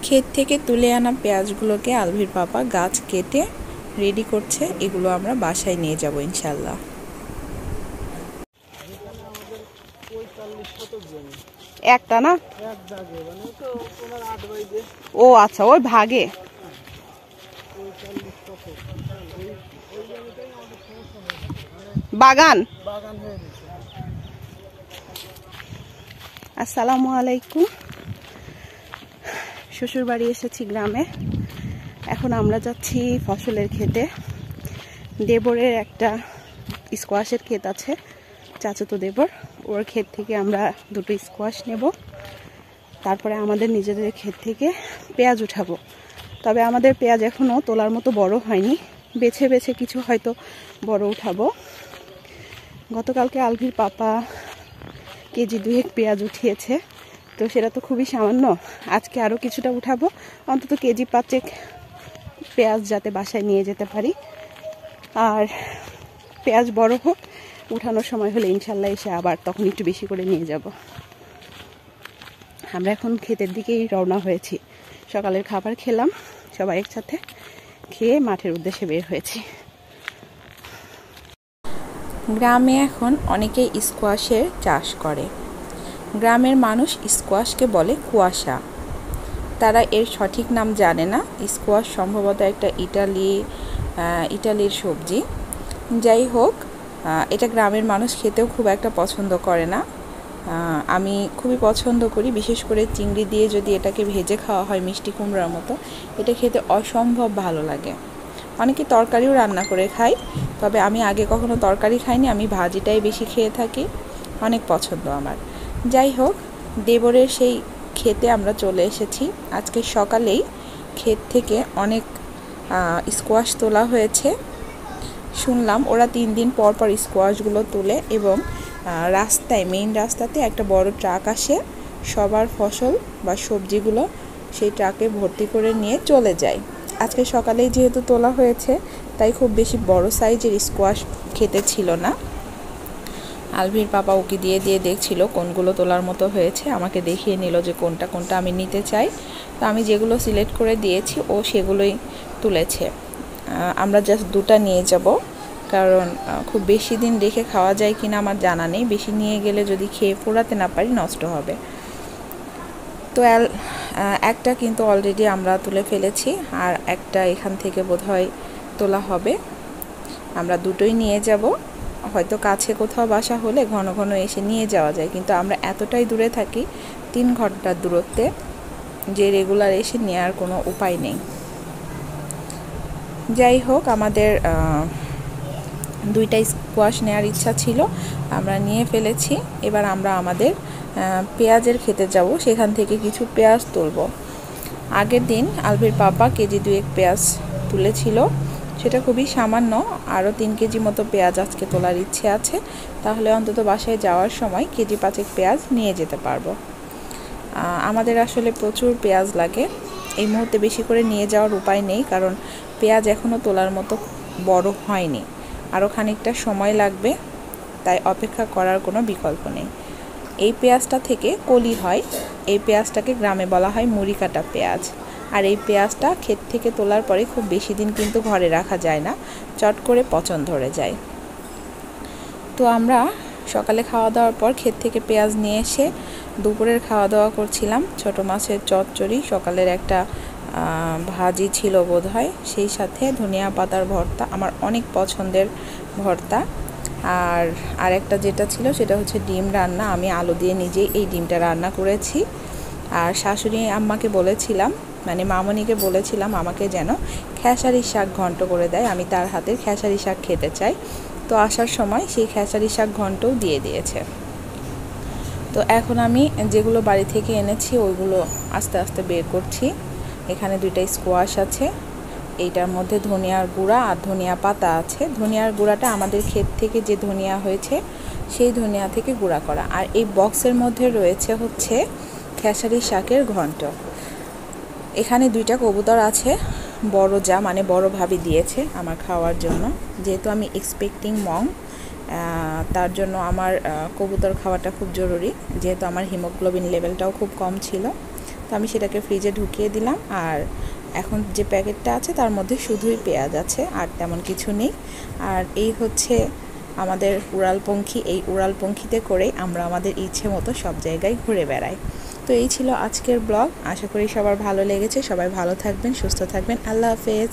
ক্ষেত থেকে তুলে আনা পেঁয়াজগুলোকে আলভির পাপা গাছ কেটে রেডি করছে। এগুলো আমরা বাসায় নিয়ে যাব ইনশাল্লাহ। একটা না, ও আচ্ছা, ওই ভাগে। বাগান। আসসালামু আলাইকুম। শ্বশুর বাড়ি এসেছি গ্রামে। এখন আমরা যাচ্ছি ফসলের ক্ষেতে। দেবরের একটা স্কোয়াশের ক্ষেত আছে, চাচাতো দেবর, ওর ক্ষেত থেকে আমরা দুটো স্কোয়াশ নেব। তারপরে আমাদের নিজেদের ক্ষেত থেকে পেঁয়াজ উঠাবো। তবে আমাদের পেঁয়াজ এখনও তোলার মতো বড় হয়নি, বেছে বেছে কিছু হয়তো বড় উঠাবো। গতকালকে আলভির পাপা কেজি 2 পেঁয়াজ উঠিয়েছে, তো সেটা তো খুবই সামান্য। আজকে আরও কিছুটা উঠাবো, অন্তত কেজি 5 পেঁয়াজ যাতে বাসায় নিয়ে যেতে পারি। আর পেঁয়াজ বড় হোক, উঠানোর সময় হলে ইনশাল্লাহ এসে আবার তখন একটু বেশি করে নিয়ে যাব। আমরা এখন ক্ষেতের দিকেই রওনা হয়েছি। সকালের খাবার খেলাম, সবাই একসাথে খেয়ে মাঠের উদ্দেশ্যে বের হয়েছি। গ্রামে এখন অনেকে স্কোয়াশের চাষ করে। গ্রামের মানুষ স্কোয়াশকে বলে কুয়াশা। তারা এর সঠিক নাম জানে না। স্কোয়াশ সম্ভবত একটা ইটালির সবজি। যাই হোক, এটা গ্রামের মানুষ খেতেও খুব একটা পছন্দ করে না। আমি খুবই পছন্দ করি, বিশেষ করে চিংড়ি দিয়ে যদি এটাকে ভেজে খাওয়া হয় মিষ্টি কুমড়ার মতো, এটা খেতে অসম্ভব ভালো লাগে। অনেকে তরকারিও রান্না করে খায়, তবে আমি আগে কখনো তরকারি খাইনি, আমি ভাজিটাই বেশি খেয়ে থাকি, অনেক পছন্দ আমার। যাই হোক, দেবরের সেই ক্ষেতে আমরা চলে এসেছি। আজকে সকালেই ক্ষেত থেকে অনেক স্কোয়াশ তোলা হয়েছে। শুনলাম ওরা 3 দিন পর পর স্কোয়াশগুলো তোলে এবং মেইন রাস্তাতে একটা বড় ট্রাক আসে, সবার ফসল বা সবজিগুলো সেই ট্রাকে ভর্তি করে নিয়ে চলে যায়। আজকে সকালেই যেহেতু তোলা হয়েছে, তাই খুব বেশি বড় সাইজের স্কোয়াশ খেতে ছিল না। আলভির পাপা ওকে দিয়ে দেখছিল কোনগুলো তোলার মতো হয়েছে, আমাকে দেখিয়ে নিল যে কোনটা কোনটা আমি নিতে চাই। তো আমি যেগুলো সিলেক্ট করে দিয়েছি ও সেগুলোই তুলেছে। আমরা জাস্ট 2টা নিয়ে যাব, কারণ খুব বেশি দিন রেখে খাওয়া যায় কিনা আমার জানা নেই। বেশি নিয়ে গেলে যদি খেয়ে ফোরাতে না পারি নষ্ট হবে। তো একটা কিন্তু অলরেডি আমরা তুলে ফেলেছি, আর একটা এখান থেকে বোধহয় তোলা হবে। আমরা 2টোই নিয়ে যাব। হয়তো কাছে কোথাও বাসা হলে ঘন ঘন এসে নিয়ে যাওয়া যায়, কিন্তু আমরা এতটাই দূরে থাকি, 3 ঘন্টার দূরত্বে, যে রেগুলার এসে নেওয়ার কোনো উপায় নেই। যাই হোক, আমাদের 2টা স্কোয়াশ নেওয়ার ইচ্ছা ছিল, আমরা নিয়ে ফেলেছি। এবার আমরা আমাদের পেঁয়াজের খেতে যাব, সেখান থেকে কিছু পেঁয়াজ তুলব। আগের দিন আলভির পাপা কেজি 2 পেঁয়াজ তুলেছিল, সেটা খুবই সামান্য। আরও 3 কেজি মতো পেঁয়াজ আজকে তোলার ইচ্ছে আছে, তাহলে অন্তত বাসায় যাওয়ার সময় কেজি 5 পেঁয়াজ নিয়ে যেতে পারবো। আমাদের আসলে প্রচুর পেঁয়াজ লাগে। এই মুহূর্তে বেশি করে নিয়ে যাওয়ার উপায় নেই, কারণ পেঁয়াজ এখনও তোলার মতো বড় হয়নি, আরও খানিকটা সময় লাগবে, তাই অপেক্ষা করার কোনো বিকল্প নেই। এই পেঁয়াজটা থেকে কলি হয়, এই পেঁয়াজটাকে গ্রামে বলা হয় মুড়ি কাটা পেঁয়াজ। আর এই পেঁয়াজটা ক্ষেত থেকে তোলার পরে খুব বেশি দিন কিন্তু ঘরে রাখা যায় না, চট করে পচন ধরে যায়। তো আমরা সকালে খাওয়া দাওয়ার পর ক্ষেত থেকে পেঁয়াজ নিয়ে এসে দুপুরের খাওয়া দাওয়া করছিলাম। ছোট মাছের চচ্চড়ি, সকালের একটা ভাজি ছিল বোধহয়, সেই সাথে ধনিয়া পাতার ভর্তা, আমার অনেক পছন্দের ভর্তা। আর একটা যেটা ছিল সেটা হচ্ছে ডিম রান্না। আমি আলু দিয়ে নিজেই এই ডিমটা রান্না করেছি। আর শাশুড়ি আম্মাকে বলেছিলাম, মানে মামনিকে বলেছিলাম আমাকে যেন খেসারি শাক ঘন্ট করে দেয়, আমি তার হাতের খেসারি শাক খেতে চাই। তো আসার সময় সেই খেসারি শাক ঘন্টও দিয়ে দিয়েছে। তো এখন আমি যেগুলো বাড়ি থেকে এনেছি ওইগুলো আস্তে আস্তে বের করছি। এখানে 2টা স্কোয়াশ আছে, এইটার মধ্যে ধনিয়ার গুঁড়া আর ধনিয়া পাতা আছে। ধনিয়ার গুঁড়াটা আমাদের ক্ষেত থেকে যে ধনিয়া হয়েছে সেই ধনিয়া থেকে গুঁড়া করা। আর এই বক্সের মধ্যে রয়েছে হচ্ছে খেসারি শাকের ঘন্ট। এখানে 2টা কবুতর আছে, বড় যা মানে বড় ভাবি দিয়েছে আমার খাওয়ার জন্য। যেহেতু আমি এক্সপেক্টিং মম, তার জন্য আমার কবুতর খাওয়াটা খুব জরুরি, যেহেতু আমার হিমোগ্লোবিন লেভেলটাও খুব কম ছিল। তো আমি সেটাকে ফ্রিজে ঢুকিয়ে দিলাম। আর এখন যে প্যাকেটটা আছে তার মধ্যে শুধুই পেঁয়াজ আছে, আর তেমন কিছু নেই। আর এই হচ্ছে আমাদের উড়ালপঙ্খী। এই উড়ালপঙ্খীতে করে আমরা আমাদের ইচ্ছে মতো সব জায়গায় ঘুরে বেড়াই। তো এই ছিল আজকের ব্লগ। আশা করি সবার ভালো লেগেছে। সবাই ভালো থাকবেন, সুস্থ থাকবেন। আল্লাহ হাফেজ।